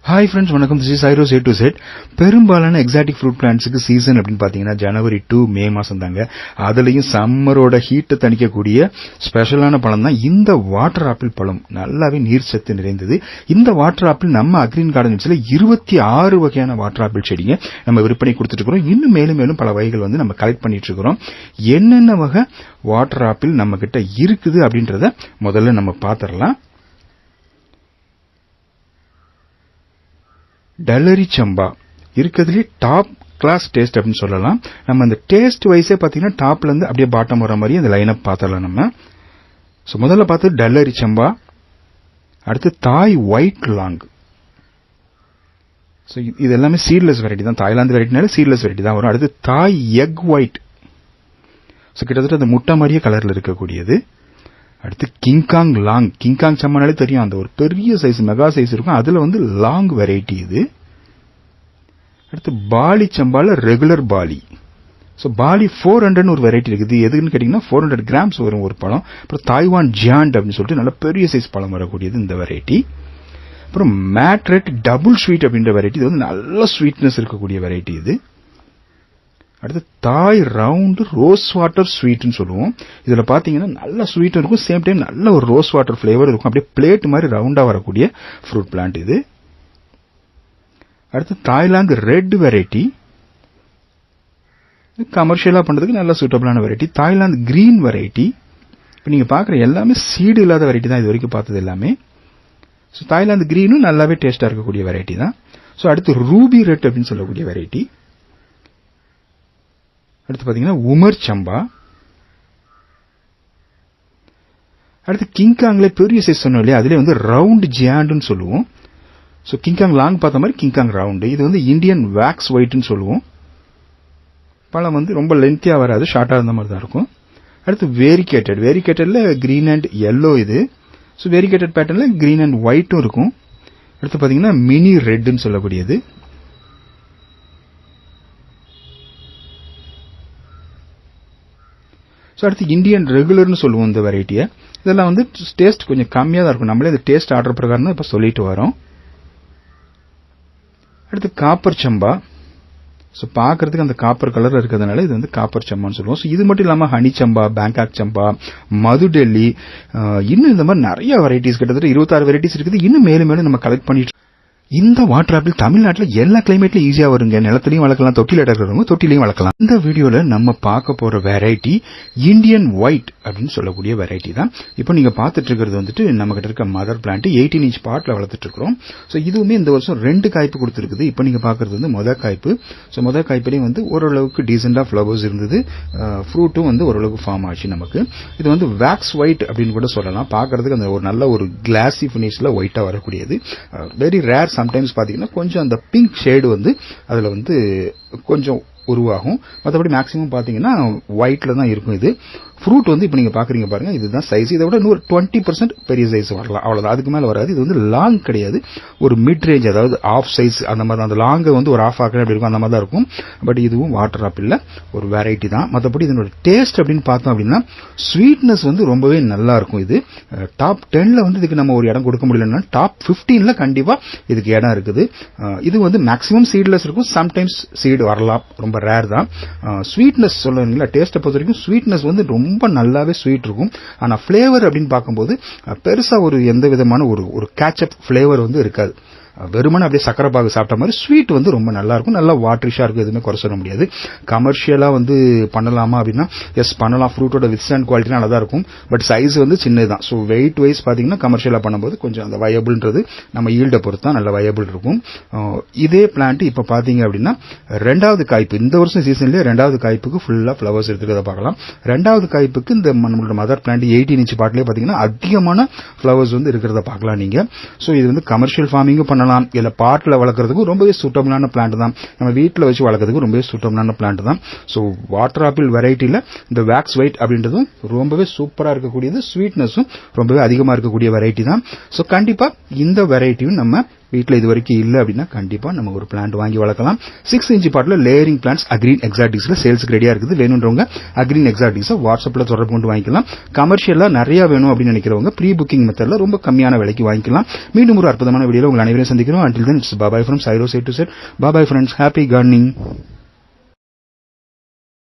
Hi friends, வணக்கம். This is ஐரோஸ் A to Z. பெரும்பாலான எக்ஸாட்டிக் ஃப்ரூட் பிளான்ட்ஸுக்கு சீசன் அப்படின்னு பார்த்தீங்கன்னா ஜனவரி டு மே மாதம் தாங்க. அதுலேயும் சம்மரோட ஹீட்டை தணிக்கக்கூடிய ஸ்பெஷலான பழம் தான் இந்த வாட்டர் ஆப்பிள் பழம். நல்லாவே நீர் சத்து நிறைந்தது. இந்த வாட்டர் ஆப்பிள் நம்ம அக்ரீன் கார்டன்ஸில் 26 வகையான வாட்டர் ஆப்பிள் செடிங்க நம்ம விற்பனை கொடுத்துட்டு இருக்கிறோம். இன்னும் மேலும் மேலும் பல வகைகள் வந்து நம்ம கலெக்ட் பண்ணிட்டு இருக்கிறோம். என்னென்ன வகை வாட்டர் ஆப்பிள் நம்ம கிட்ட இருக்குது அப்படின்றத முதல்ல நம்ம பார்த்துடலாம். டல்லரி சம்பா இருக்கிறதுலே டாப் கிளாஸ் டேஸ்ட் அப்படின்னு சொல்லலாம். நம்ம அந்த டேஸ்ட் வைஸே பார்த்தீங்கன்னா டாப்ல இருந்து அப்படியே பாட்டம் வர மாதிரி அந்த லைனப் பார்த்தலாம் நம்ம. ஸோ முதல்ல பார்த்து டல்லரி சம்பா, அடுத்து தாய் ஒயிட் லாங். ஸோ இது எல்லாமே சீட்லெஸ் வெரைட்டி தான். தாய்லாந்து வெரைட்டினால சீட்லெஸ் வெரைட்டி தான் வரும். அடுத்து தாய் எக் ஒயிட். ஸோ கிட்டத்தட்ட அந்த முட்டை மாதிரியே கலர்ல இருக்கக்கூடியது. அடுத்து கிங்காங் லாங். கிங்காங் சம்மானாலே தெரியும், அந்த ஒரு பெரிய சைஸ் மெகா சைஸ் இருக்கும். அதுல வந்து லாங் வெரைட்டி இது. அடுத்து பாலி சம்பால ரெகுலர் பாலி. ஸோ பாலி 400 ஒரு வெரைட்டி இருக்குது. எதுக்குன்னு கேட்டீங்கன்னா 400 கிராம்ஸ் வரும் ஒரு பழம். அப்புறம் தாய்வான் ஜியாண்ட் அப்படின்னு சொல்லிட்டு நல்ல பெரிய சைஸ் பழம் வரக்கூடியது இந்த வெரைட்டி. அப்புறம் மேட்ரெட் டபுள் ஸ்வீட் அப்படின்ற வெரைட்டி. இது வந்து நல்ல ஸ்வீட்னஸ் இருக்கக்கூடிய வெரைட்டி இது. அடுத்து தாய் ரவுண்ட் ரோஸ் வாட்டர் ஸ்வீட்னு சொல்லுவோம். இதுல பாத்தீங்கன்னா நல்ல ஸ்வீட் இருக்கும், சேம் டைம் நல்ல ஒரு ரோஸ் வாட்டர் பிளேவர் இருக்கும். அப்படியே பிளேட் மாதிரி ரவுண்டா வரக்கூடிய ஃப்ரூட் பிளான்ட் இது. அடுத்து தாய்லாந்து ரெட் வெரைட்டி. கமர்ஷியலா பண்றதுக்கு நல்ல சூட்டபிளான வெரைட்டி. Thailand green variety. இப்போ நீங்க பாக்குற எல்லாமே சீடு இல்லாத வெரைட்டி தான் இது வரைக்கும் பார்த்தது எல்லாமே. ஸோ தாய்லாந்து கிரீனும் நல்லாவே டேஸ்டா இருக்கக்கூடிய வெரைட்டி தான். ஸோ அடுத்து ரூபி ரெட் அப்படின்னு சொல்லக்கூடிய வெரைட்டி. அடுத்து பாத்தீங்கன்னா உமர் சம்பா. அடுத்து கிங்காங்ல பெரிய சைஸ் சொன்னோம் இல்லையா, அதுல வந்து ரவுண்ட் ஜியாண்டுன்னு சொல்லுவோம். ஸோ கிங்காங் லாங் பார்த்த மாதிரி கிங்காங் ரவுண்டு. இது வந்து இந்தியன் வேக்ஸ் ஒயிட்னு சொல்லுவோம். பழம் வந்து ரொம்ப லென்த்தியா வராது, ஷார்ட்டா இருந்த மாதிரி தான் இருக்கும். அடுத்து வேரிகேட்டட். வேரிகேட்டட்ல கிரீன் அண்ட் எல்லோ இது. ஸோ வேரிகேட்டட் பேட்டர்ன்ல கிரீன் அண்ட் ஒயிட்டும் இருக்கும். அடுத்து பாத்தீங்கன்னா மினி ரெட்னு சொல்லக்கூடியது. ஸோ அடுத்து இந்தியன் ரெகுலர்னு சொல்லுவோம் இந்த வெரைட்டியை. இதெல்லாம் வந்து டேஸ்ட் கொஞ்சம் கம்மியாக தான் இருக்கும். நம்மளே இந்த டேஸ்ட் ஆர்டர் பிரகாரம் தான் இப்போ சொல்லிட்டு வரோம். அடுத்து காப்பர் சம்பா. ஸோ பார்க்கறதுக்கு அந்த காப்பர் கலர் இருக்கிறதுனால இது வந்து காப்பர் சம்பான்னு சொல்லுவோம். ஸோ இது மட்டும் இல்லாமல் ஹனி சம்பா, பேங்காக் சம்பா, மது டெல்லி, இன்னும் இந்த மாதிரி நிறைய வெரைட்டிஸ், கிட்டத்தட்ட 26 வெரைட்டிஸ் இருக்குது. இன்னும் மேலும் மேலும் நம்ம கலெக்ட் பண்ணிட்டு. இந்த வாட்டர் ஆப்பிள் தமிழ்நாட்டில் எல்லா கிளைமேட்லயும் ஈஸியா வருங்க. நிலத்திலையும் வளர்க்கலாம், தொட்டில இருக்கிறவங்க தொட்டிலையும் வளர்க்கலாம். இந்த வீடியோல நம்ம பார்க்க போற வெரைட்டி இந்தியன் ஒயிட் அப்படின்னு சொல்லக்கூடிய வெரைட்டி தான். இப்போ நீங்க பார்த்துட்டு இருக்கிறது வந்துட்டு நம்ம கிட்ட இருக்க மதர் பிளான்ட் 18 இன்ச் பாட்ல வளர்த்துட்டு இருக்கிறோம். ஸோ இதுவுமே இந்த வருஷம் 2 காய்ப்பு கொடுத்துருக்குது. இப்போ நீங்க பாக்குறது வந்து முதல் காய்ப்பு. ஸோ முதல் காய்ப்புலையும் வந்து ஓரளவுக்கு டீசெண்டா ஃபிளவர்ஸ் இருந்தது. ஃப்ரூட்டும் வந்து ஓரளவுக்கு ஃபார்ம் ஆச்சு நமக்கு. இது வந்து வேக்ஸ் ஒயிட் அப்படின்னு கூட சொல்லலாம். பார்க்கறதுக்கு அந்த ஒரு நல்ல ஒரு கிளாசி பினிஷ்ல ஒயிட்டா வரக்கூடியது. Very rare. சம்டைம்ஸ் பாத்தீங்கன்னா கொஞ்சம் அந்த பிங்க் ஷேடு வந்து அதுல வந்து கொஞ்சம் உருவாகும். மற்றபடி மேக்ஸிமம் பாத்தீங்கன்னா ஒயிட்ல தான் இருக்கும். இது ஃப்ரூட் வந்து இப்போ நீங்க பாக்குறீங்க பாருங்க, இதுதான் சைஸ். இதை விட இன்னொரு 20% பெரிய சைஸ் வரலாம், அவ்வளவுதான். அதுக்கு மேல வராது. இது வந்து லாங் கிடையாது, ஒரு மிட் ரேஞ்ச், அதாவது ஆஃப் சைஸ் அந்த மாதிரி தான். அந்த லாங்க வந்து ஒரு ஆஃப் ஆக்கணும் அப்படி இருக்கும், அந்த மாதிரி தான் இருக்கும். பட் இதுவும் வாட்டர் ஆப்பிள்ல ஒரு வெரைட்டி தான். மற்றபடி இதனோட டேஸ்ட் அப்படின்னு பார்த்தோம் அப்படின்னா ஸ்வீட்னஸ் வந்து ரொம்பவே நல்லா இருக்கும். இது டாப் 10ல வந்து இதுக்கு நம்ம ஒரு இடம் கொடுக்க முடியலன்னா டாப் 15ல கண்டிப்பா இதுக்கு இடம் இருக்குது. இது வந்து மேக்ஸிமம் சீட்லெஸ் இருக்கும், சம்டைம்ஸ் சீடு வரலாம், ரொம்ப ரேர் தான். ஸ்வீட்னஸ் சொல்லுவீங்களா, டேஸ்ட்டை பொறுத்த வரைக்கும் ஸ்வீட்னஸ் வந்து ரொம்ப நல்லாவே ஸ்வீட் இருக்கும். ஆனா பிளேவர் அப்படின்னு பார்க்கும்போது பெருசா ஒரு எந்த விதமான ஒரு கேட்சப் பிளேவர் வந்து இருக்காது. வெறுமனே அப்படியே சக்கரை பாகு சாப்பிட்ட மாதிரி ஸ்வீட் வந்து ரொம்ப நல்லா இருக்கும், நல்லா வாட்டரிஷா இருக்கும். எதுவுமே குறை சொல்ல முடியாது. கமர்ஷியலா வந்து பண்ணலாமா அப்படின்னா எஸ் பண்ணலாம். ஃப்ரூட்டோட வித்ஸ்டாண்ட் குவாலிட்டி நல்லா இருக்கும். பட் சைஸ் வந்து சின்னதுதான். ஸோ வெயிட் வைஸ் பாத்தீங்கன்னா கமர்ஷியலா பண்ணும்போது கொஞ்சம் அந்த வயபிள்ன்றது நம்ம ஈல்ட பொறுத்து தான் நல்ல வயபிள் இருக்கும். இதே பிளான்ட் இப்ப பாத்தீங்க அப்படின்னா 2வது காய்ப்பு, இந்த வருஷம் சீசன்லயே 2வது காய்ப்புக்கு ஃபுல்லா ஃபிளவர்ஸ் எடுத்துக்கிறத பார்க்கலாம். 2வது காய்ப்புக்கு இந்த நம்மளோட மதர் பிளான்ட் 18 இன்ச் பாட்லயே பாத்தீங்கன்னா அதிகமான ஃபிளவர்ஸ் வந்து இருக்கிறத பார்க்கலாம் நீங்க. ஸோ இது வந்து கமர்ஷியல் ஃபார்மிங் பண்ணலாம், இல்ல பாட்ல வளர்க்கறதுக்கு ரொம்பவே சூட்டபிளான பிளான்ட் தான். நம்ம வீட்டுல வச்சு வளர்க்கறதுக்கு ரொம்பவே சூட்டபிளான பிளான்ட் தான். சோ வாட்டர் ஆப்பிள் வெரைட்டில இந்த வேக்ஸ் ஒயிட் அப்படின்றதும் ரொம்பவே சூப்பரா இருக்கக்கூடியது. ஸ்வீட்னஸும் ரொம்பவே அதிகமா இருக்கக்கூடிய வெரைட்டி தான். சோ கண்டிப்பா இந்த வெரைட்டியும் நம்ம வீட்டில் இது வரைக்கும் இல்லை அப்படின்னா கண்டிப்பாக நம்ம ஒரு பிளான்ட் வாங்கி வளர்க்கலாம். 6 இன்ச் பாட்டில் லேயரிங் பிளான்ட்ஸ் அக்ரீன் எக்ஸாட்டிக்ஸில் சேல்ஸுக்கு ரெடியாக இருக்குது. வேணுன்றவங்க அக்ரீன் எக்ஸாட்டிக்ஸை வாட்ஸ்அப்பில் தொடர்பு கொண்டு வாங்கிக்கலாம். கமர்ஷியலாக நிறைய வேணும் அப்படின்னு நினைக்கிறவங்க ப்ரீ புக்கிங் மெத்தடில் ரொம்ப கம்மியான விலைக்கு வாங்கிக்கலாம். மீண்டும் ஒரு அற்புதமான வீடியோவில் உங்கள் அனைவரையும் சந்திக்கிறோம். Until then, it's bye bye from Cyrus A to Z. Bye bye friends. Happy gardening.